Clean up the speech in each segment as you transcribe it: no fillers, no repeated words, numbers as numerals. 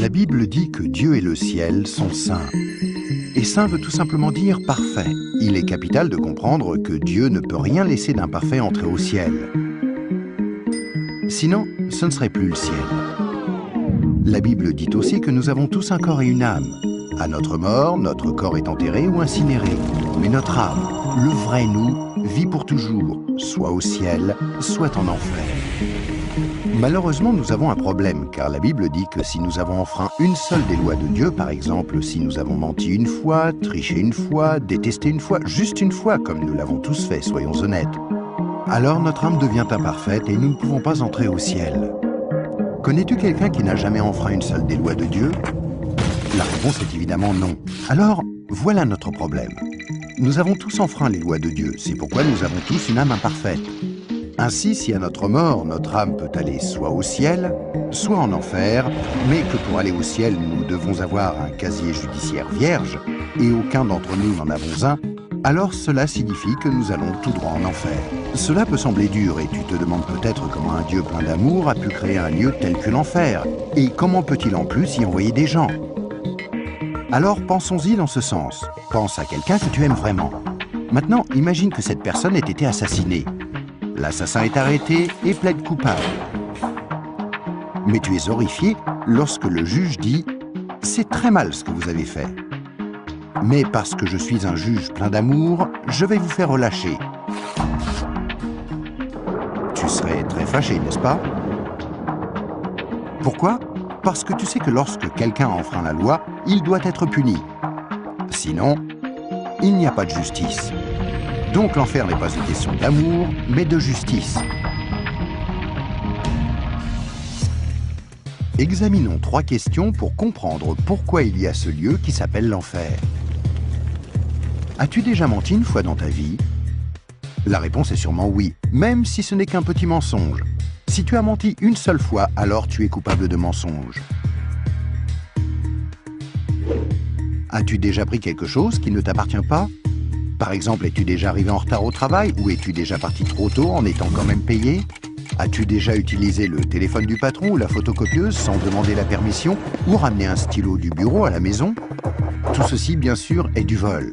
La Bible dit que Dieu et le ciel sont saints. Et saint veut tout simplement dire parfait. Il est capital de comprendre que Dieu ne peut rien laisser d'imparfait entrer au ciel. Sinon, ce ne serait plus le ciel. La Bible dit aussi que nous avons tous un corps et une âme. À notre mort, notre corps est enterré ou incinéré. Mais notre âme, le vrai nous, vit pour toujours, soit au ciel, soit en enfer. Malheureusement, nous avons un problème, car la Bible dit que si nous avons enfreint une seule des lois de Dieu, par exemple, si nous avons menti une fois, triché une fois, détesté une fois, juste une fois, comme nous l'avons tous fait, soyons honnêtes, alors notre âme devient imparfaite et nous ne pouvons pas entrer au ciel. Connais-tu quelqu'un qui n'a jamais enfreint une seule des lois de Dieu? La réponse est évidemment non. Alors, voilà notre problème. Nous avons tous enfreint les lois de Dieu, c'est pourquoi nous avons tous une âme imparfaite. Ainsi, si à notre mort, notre âme peut aller soit au ciel, soit en enfer, mais que pour aller au ciel, nous devons avoir un casier judiciaire vierge, et aucun d'entre nous n'en avons un, alors cela signifie que nous allons tout droit en enfer. Cela peut sembler dur, et tu te demandes peut-être comment un Dieu plein d'amour a pu créer un lieu tel que l'enfer, et comment peut-il en plus y envoyer des gens? Alors pensons-y dans ce sens. Pense à quelqu'un que tu aimes vraiment. Maintenant, imagine que cette personne ait été assassinée. L'assassin est arrêté et plaide coupable. Mais tu es horrifié lorsque le juge dit « C'est très mal ce que vous avez fait. Mais parce que je suis un juge plein d'amour, je vais vous faire relâcher. » Tu serais très fâché, n'est-ce pas? Pourquoi? Parce que tu sais que lorsque quelqu'un enfreint la loi, il doit être puni. Sinon, il n'y a pas de justice. Donc l'enfer n'est pas une question d'amour, mais de justice. Examinons 3 questions pour comprendre pourquoi il y a ce lieu qui s'appelle l'enfer. As-tu déjà menti une fois dans ta vie? La réponse est sûrement oui, même si ce n'est qu'un petit mensonge. Si tu as menti une seule fois, alors tu es coupable de mensonge. As-tu déjà pris quelque chose qui ne t'appartient pas? Par exemple, es-tu déjà arrivé en retard au travail ou es-tu déjà parti trop tôt en étant quand même payé? As-tu déjà utilisé le téléphone du patron ou la photocopieuse sans demander la permission ou ramené un stylo du bureau à la maison? Tout ceci, bien sûr, est du vol.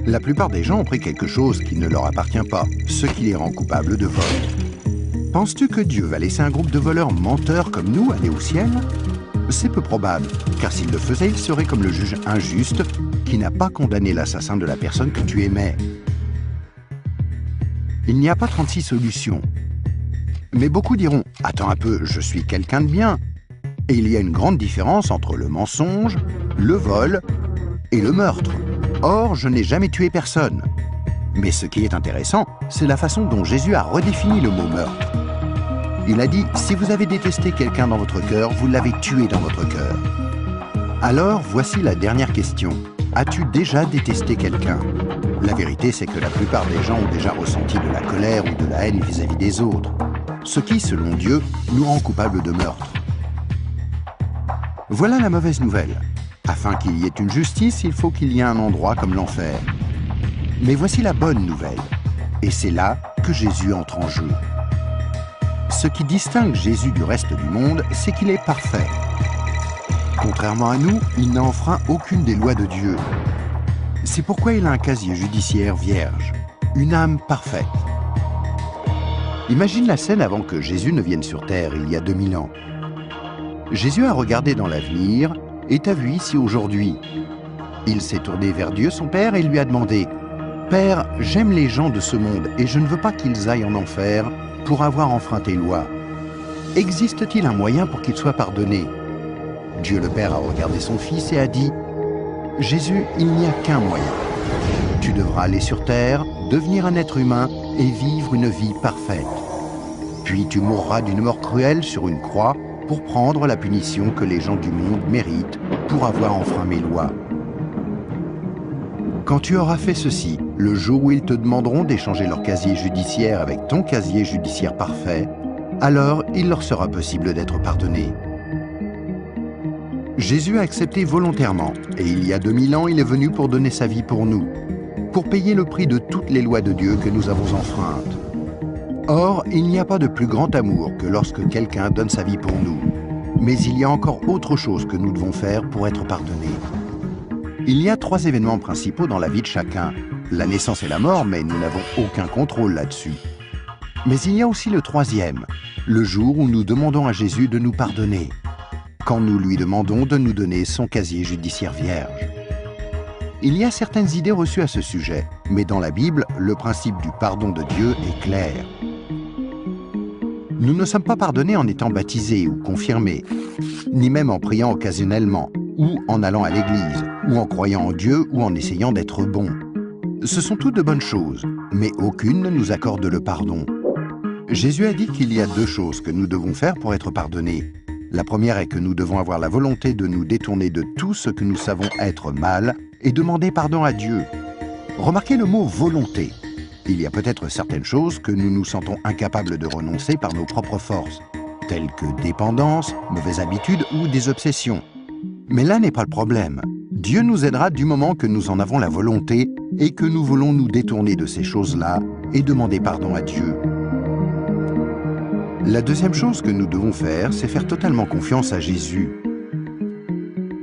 La plupart des gens ont pris quelque chose qui ne leur appartient pas, ce qui les rend coupables de vol. Penses-tu que Dieu va laisser un groupe de voleurs menteurs comme nous aller au ciel? C'est peu probable, car s'il le faisait, il serait comme le juge injuste qui n'a pas condamné l'assassin de la personne que tu aimais. Il n'y a pas 36 solutions. Mais beaucoup diront « Attends un peu, je suis quelqu'un de bien ». Et il y a une grande différence entre le mensonge, le vol et le meurtre. Or, je n'ai jamais tué personne. Mais ce qui est intéressant, c'est la façon dont Jésus a redéfini le mot meurtre. Il a dit « Si vous avez détesté quelqu'un dans votre cœur, vous l'avez tué dans votre cœur. » Alors, voici la dernière question. As-tu déjà détesté quelqu'un? La vérité, c'est que la plupart des gens ont déjà ressenti de la colère ou de la haine vis-à-vis des autres, ce qui, selon Dieu, nous rend coupables de meurtre. Voilà la mauvaise nouvelle. Afin qu'il y ait une justice, il faut qu'il y ait un endroit comme l'enfer. Mais voici la bonne nouvelle. Et c'est là que Jésus entre en jeu. Ce qui distingue Jésus du reste du monde, c'est qu'il est parfait. Contrairement à nous, il n'a enfreint aucune des lois de Dieu. C'est pourquoi il a un casier judiciaire vierge, une âme parfaite. Imagine la scène avant que Jésus ne vienne sur terre, il y a 2000 ans. Jésus a regardé dans l'avenir et t'a vu ici aujourd'hui. Il s'est tourné vers Dieu, son Père, et lui a demandé « Père, j'aime les gens de ce monde et je ne veux pas qu'ils aillent en enfer pour avoir enfreint tes lois. Existe-t-il un moyen pour qu'ils soient pardonnés ?» Dieu le Père a regardé son Fils et a dit « Jésus, il n'y a qu'un moyen. Tu devras aller sur terre, devenir un être humain et vivre une vie parfaite. Puis tu mourras d'une mort cruelle sur une croix pour prendre la punition que les gens du monde méritent pour avoir enfreint mes lois. Quand tu auras fait ceci, le jour où ils te demanderont d'échanger leur casier judiciaire avec ton casier judiciaire parfait, alors il leur sera possible d'être pardonnés. » Jésus a accepté volontairement, et il y a 2000 ans, il est venu pour donner sa vie pour nous, pour payer le prix de toutes les lois de Dieu que nous avons enfreintes. Or, il n'y a pas de plus grand amour que lorsque quelqu'un donne sa vie pour nous. Mais il y a encore autre chose que nous devons faire pour être pardonnés. Il y a 3 événements principaux dans la vie de chacun. La naissance et la mort, mais nous n'avons aucun contrôle là-dessus. Mais il y a aussi le 3e, le jour où nous demandons à Jésus de nous pardonner, quand nous lui demandons de nous donner son casier judiciaire vierge. Il y a certaines idées reçues à ce sujet, mais dans la Bible, le principe du pardon de Dieu est clair. Nous ne sommes pas pardonnés en étant baptisés ou confirmés, ni même en priant occasionnellement, ou en allant à l'église, ou en croyant en Dieu, ou en essayant d'être bons. Ce sont toutes de bonnes choses, mais aucune ne nous accorde le pardon. Jésus a dit qu'il y a 2 choses que nous devons faire pour être pardonnés. La première est que nous devons avoir la volonté de nous détourner de tout ce que nous savons être mal et demander pardon à Dieu. Remarquez le mot « volonté ». Il y a peut-être certaines choses que nous nous sentons incapables de renoncer par nos propres forces, telles que dépendance, mauvaises habitudes ou des obsessions. Mais là n'est pas le problème. Dieu nous aidera du moment que nous en avons la volonté et que nous voulons nous détourner de ces choses-là et demander pardon à Dieu. La deuxième chose que nous devons faire, c'est faire totalement confiance à Jésus.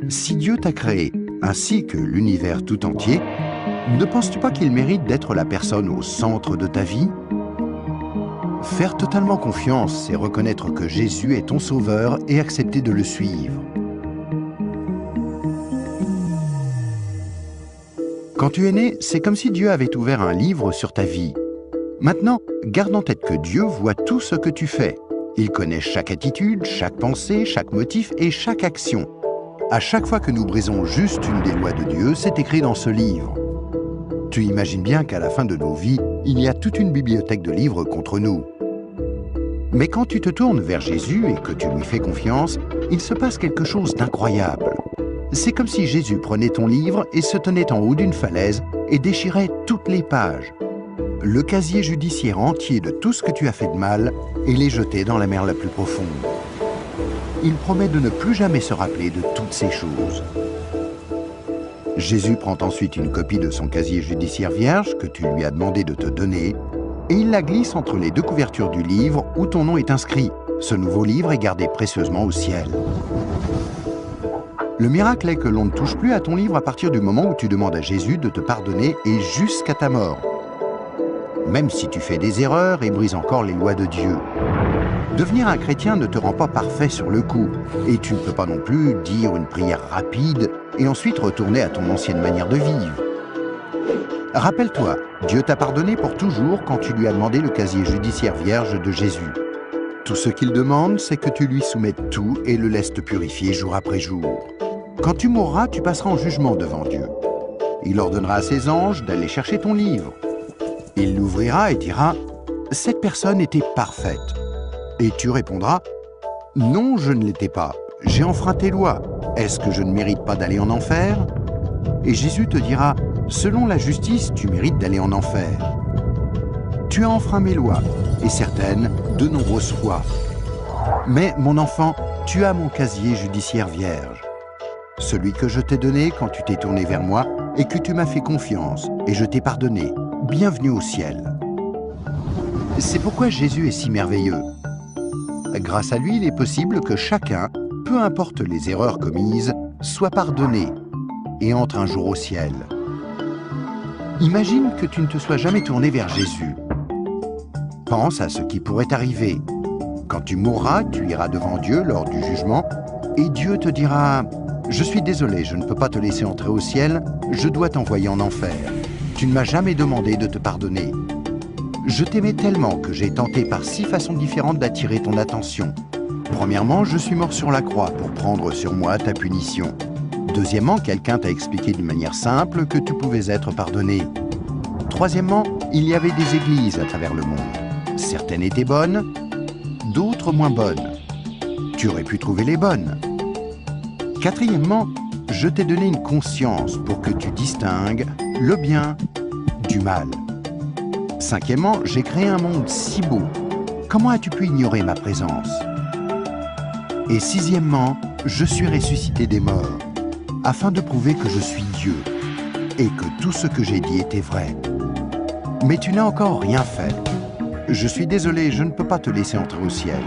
Si Dieu t'a créé, ainsi que l'univers tout entier, ne penses-tu pas qu'il mérite d'être la personne au centre de ta vie? Faire totalement confiance, c'est reconnaître que Jésus est ton sauveur et accepter de le suivre. Quand tu es né, c'est comme si Dieu avait ouvert un livre sur ta vie. Maintenant, garde en tête que Dieu voit tout ce que tu fais. Il connaît chaque attitude, chaque pensée, chaque motif et chaque action. À chaque fois que nous brisons juste une des lois de Dieu, c'est écrit dans ce livre. Tu imagines bien qu'à la fin de nos vies, il y a toute une bibliothèque de livres contre nous. Mais quand tu te tournes vers Jésus et que tu lui fais confiance, il se passe quelque chose d'incroyable. C'est comme si Jésus prenait ton livre et se tenait en haut d'une falaise et déchirait toutes les pages. Le casier judiciaire entier de tout ce que tu as fait de mal et les jeter dans la mer la plus profonde. Il promet de ne plus jamais se rappeler de toutes ces choses. Jésus prend ensuite une copie de son casier judiciaire vierge que tu lui as demandé de te donner et il la glisse entre les 2 couvertures du livre où ton nom est inscrit. Ce nouveau livre est gardé précieusement au ciel. Le miracle est que l'on ne touche plus à ton livre à partir du moment où tu demandes à Jésus de te pardonner et jusqu'à ta mort. Même si tu fais des erreurs et brises encore les lois de Dieu. Devenir un chrétien ne te rend pas parfait sur le coup, et tu ne peux pas non plus dire une prière rapide et ensuite retourner à ton ancienne manière de vivre. Rappelle-toi, Dieu t'a pardonné pour toujours quand tu lui as demandé le casier judiciaire vierge de Jésus. Tout ce qu'il demande, c'est que tu lui soumettes tout et le laisses te purifier jour après jour. Quand tu mourras, tu passeras en jugement devant Dieu. Il ordonnera à ses anges d'aller chercher ton livre. Il l'ouvrira et dira « Cette personne était parfaite ». Et tu répondras « Non, je ne l'étais pas. J'ai enfreint tes lois. Est-ce que je ne mérite pas d'aller en enfer ?» Et Jésus te dira « Selon la justice, tu mérites d'aller en enfer. Tu as enfreint mes lois, et certaines, de nombreuses fois. Mais, mon enfant, tu as mon casier judiciaire vierge. Celui que je t'ai donné quand tu t'es tourné vers moi et que tu m'as fait confiance, et je t'ai pardonné. Bienvenue au ciel. » C'est pourquoi Jésus est si merveilleux. Grâce à lui, il est possible que chacun, peu importe les erreurs commises, soit pardonné et entre un jour au ciel. Imagine que tu ne te sois jamais tourné vers Jésus. Pense à ce qui pourrait t'arriver. Quand tu mourras, tu iras devant Dieu lors du jugement et Dieu te dira « Je suis désolé, je ne peux pas te laisser entrer au ciel, je dois t'envoyer en enfer. Tu ne m'as jamais demandé de te pardonner. Je t'aimais tellement que j'ai tenté par 6 façons différentes d'attirer ton attention. Premièrement, je suis mort sur la croix pour prendre sur moi ta punition. Deuxièmement, quelqu'un t'a expliqué d'une manière simple que tu pouvais être pardonné. Troisièmement, il y avait des églises à travers le monde. Certaines étaient bonnes, d'autres moins bonnes. Tu aurais pu trouver les bonnes. Quatrièmement, je t'ai donné une conscience pour que tu distingues le bien du mal. Cinquièmement, j'ai créé un monde si beau. Comment as-tu pu ignorer ma présence? Et sixièmement, je suis ressuscité des morts, afin de prouver que je suis Dieu, et que tout ce que j'ai dit était vrai. Mais tu n'as encore rien fait. Je suis désolé, je ne peux pas te laisser entrer au ciel.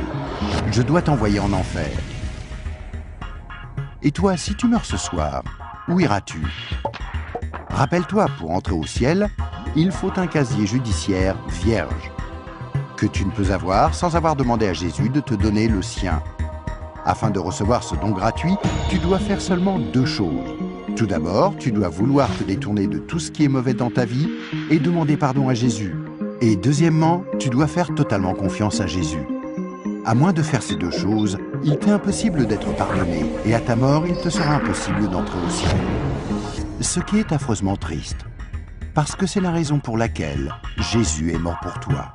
Je dois t'envoyer en enfer. Et toi, si tu meurs ce soir, où iras-tu? Rappelle-toi, pour entrer au ciel, il faut un casier judiciaire vierge, que tu ne peux avoir sans avoir demandé à Jésus de te donner le sien. Afin de recevoir ce don gratuit, tu dois faire seulement 2 choses. Tout d'abord, tu dois vouloir te détourner de tout ce qui est mauvais dans ta vie et demander pardon à Jésus. Et deuxièmement, tu dois faire totalement confiance à Jésus. À moins de faire ces 2 choses, il t'est impossible d'être pardonné et à ta mort, il te sera impossible d'entrer au ciel. Ce qui est affreusement triste, parce que c'est la raison pour laquelle Jésus est mort pour toi.